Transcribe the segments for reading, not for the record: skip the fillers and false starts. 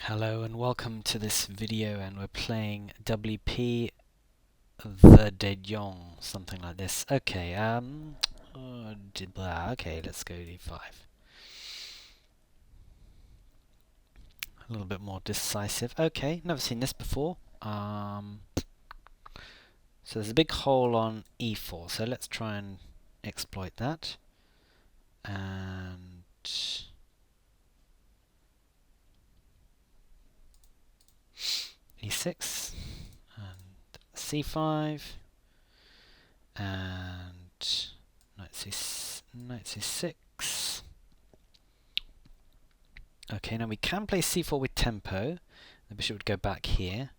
Hello and welcome to this video, and we're playing wpthdejone, something like this. Okay, okay, let's go d5. A little bit more decisive. Okay, never seen this before. So there's a big hole on e4, so let's try and exploit that. And e6 and c5 and knight c6. Okay, now we can play c4 with tempo. The bishop would go back here,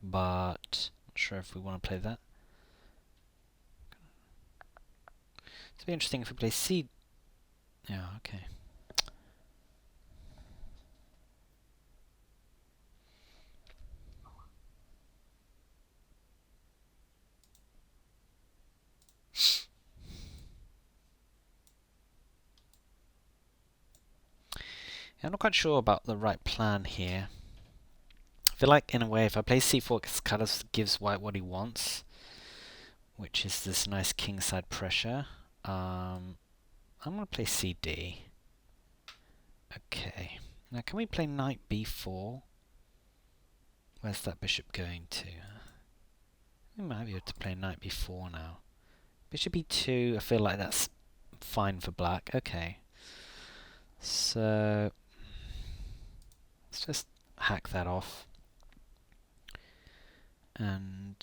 but not sure if we want to play that. It'd be interesting if we play c. Yeah, okay. Yeah, I'm not quite sure about the right plan here. I feel like, in a way, if I play c4, it kind of gives white what he wants, which is this nice kingside pressure. I'm going to play cd. Okay. Now, can we play knight b4? Where's that bishop going to? We might be able to play knight b4 now. Bishop e2, I feel like that's fine for black. Okay. So let's just hack that off. And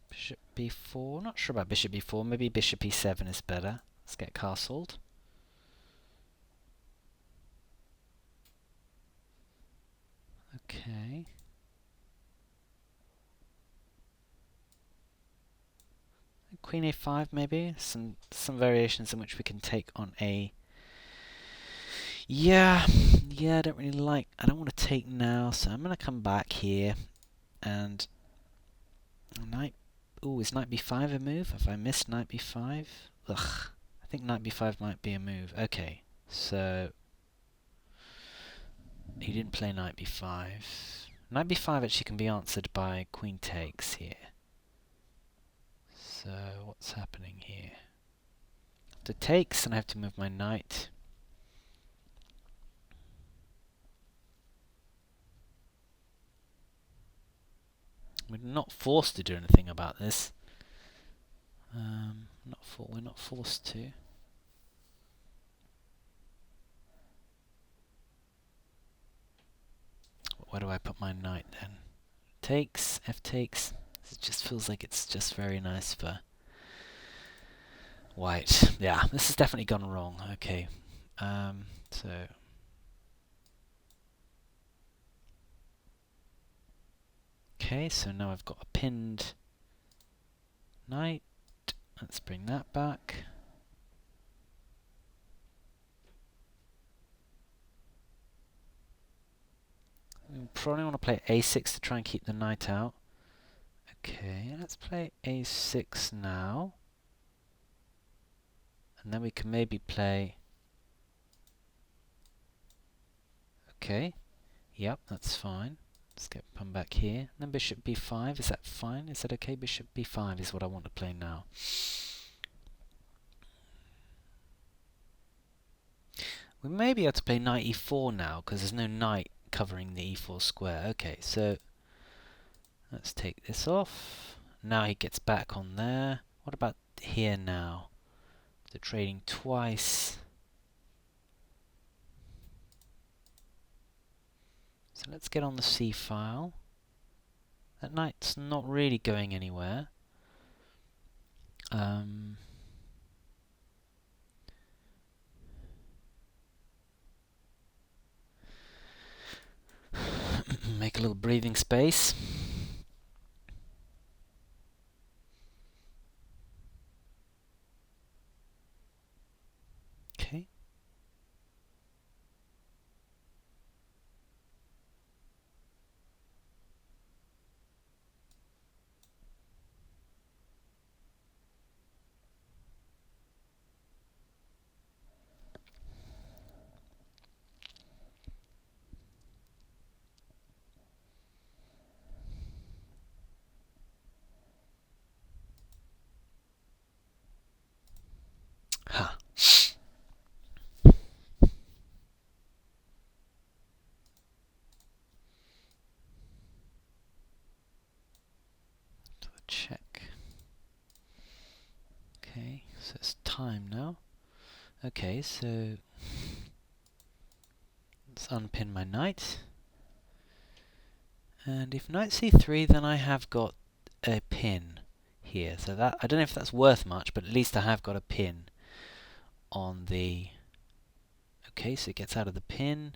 bishop b4. Not sure about bishop b4. Maybe bishop e7 is better. Let's get castled. Okay. Queen a5 maybe. Some variations in which we can take on a. Yeah, I don't really like. I don't want to take now, so I'm gonna come back here and knight. Ooh, is knight b5 a move? Have I missed knight b5? Ugh. I think knight b5 might be a move. Okay, so he didn't play knight b5. Knight b5 actually can be answered by queen takes here. So what's happening here? The takes, and I have to move my knight. We're not forced to do anything about this. We're not forced to. Where do I put my knight then? Takes, f takes. It just feels like it's just very nice for white. Yeah, this has definitely gone wrong. Okay. So okay, so now I've got a pinned knight. Let's bring that back. We probably want to play a6 to try and keep the knight out. Okay, let's play a6 now. And then we can maybe play. Okay, yep, that's fine. Let's come back here. And then bishop b5, is that fine? Is that okay? Bishop b5 is what I want to play now. We may be able to play knight e4 now, because there's no knight covering the e4 square. Okay, so let's take this off. Now he gets back on there. What about here now? They're trading twice. So let's get on the c file. That knight's not really going anywhere. Make a little breathing space. Okay. Ha. Check. Okay, so it's time now. Okay, so let's unpin my knight. And if knight c3, then I have got a pin here. So that, I don't know if that's worth much, but at least I have got a pin on the... Okay, so it gets out of the pin.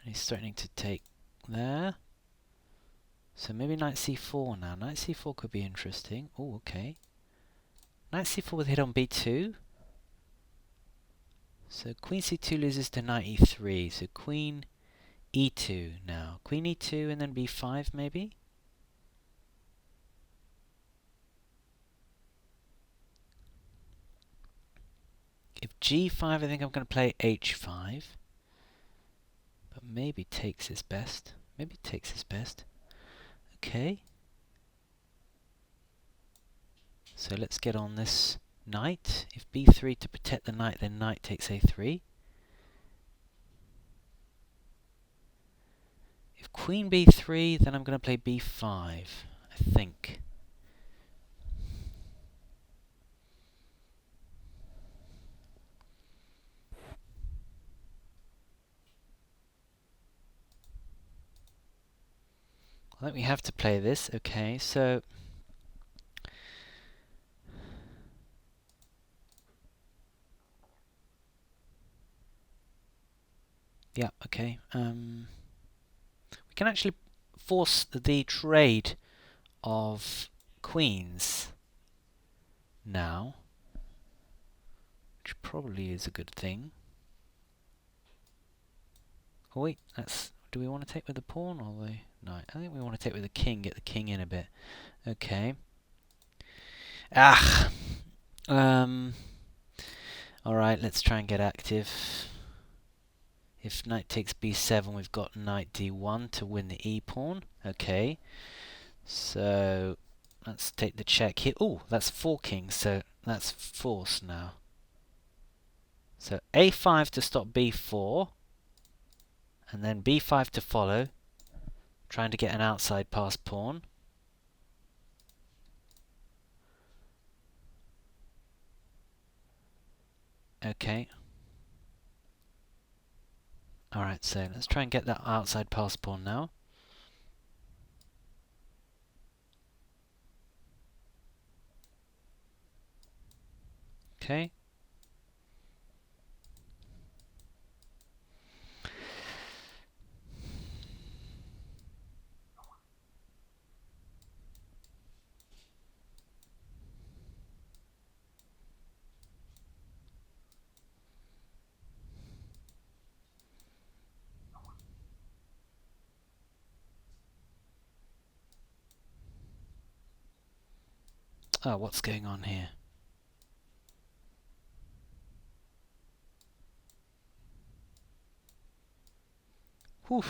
He's threatening to take there. So maybe knight c4 now. Knight c4 could be interesting. Oh, okay. Knight c4 with hit on b2. So queen c2 loses to knight e3. So queen e2 now. Queen e2 and then b5 maybe? If g5, I think I'm going to play h5. But maybe takes is best. Maybe takes is best. Okay. So let's get on this knight. If b3 to protect the knight, then knight takes a3. If queen b3, then I'm going to play b5, I think. I think we have to play this. Okay, so... Yeah, okay. We can actually force the trade of queens now, which probably is a good thing. Oh wait, that's... Do we want to take with the pawn or the knight? I think we want to take with the king, get the king in a bit. Okay. Ah! Alright, let's try and get active. If knight takes b7, we've got knight d1 to win the e-pawn. Okay. So, let's take the check here. Oh, that's 4 kings, so that's forced now. So a5 to stop b4. And then b5 to follow. Trying to get an outside pass pawn. Okay. Alright, so let's try and get that outside pass pawn now. Okay. Oh, what's going on here? Whew.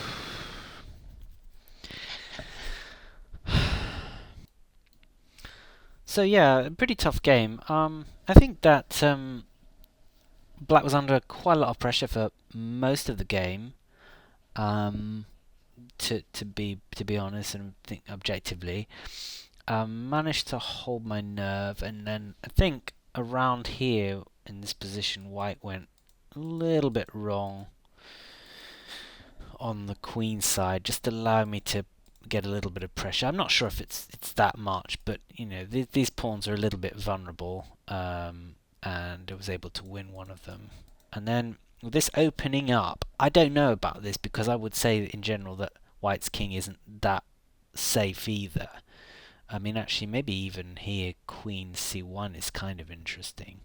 So yeah, pretty tough game. I think that Black was under quite a lot of pressure for most of the game. To be honest and think objectively, managed to hold my nerve, and then I think around here in this position, White went a little bit wrong on the queen side, just allow me to get a little bit of pressure. I'm not sure if it's that much, but you know these pawns are a little bit vulnerable, and I was able to win one of them. And then with this opening up, I don't know about this because I would say in general that White's king isn't that safe either. I mean, actually, maybe even here Queen C1 is kind of interesting.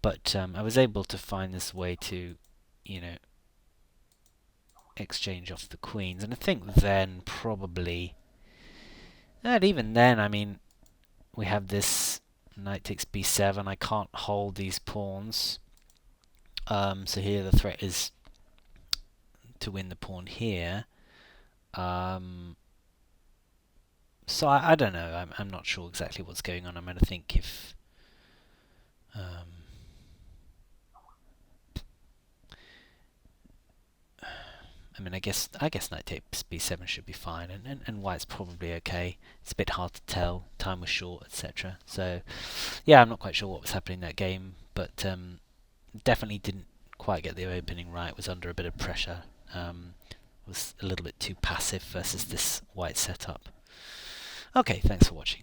But I was able to find this way to, you know, exchange off the queens, and I think then probably, and even then, I mean, we have this knight takes b7. I can't hold these pawns, so here the threat is to win the pawn here. So I don't know. I'm not sure exactly what's going on. I'm going to think if I mean, I guess knight takes b7 should be fine, and white's probably okay. It's a bit hard to tell. Time was short, etc. So yeah, I'm not quite sure what was happening in that game, but definitely didn't quite get the opening right. Was under a bit of pressure. Was a little bit too passive versus this white setup. Okay, thanks for watching.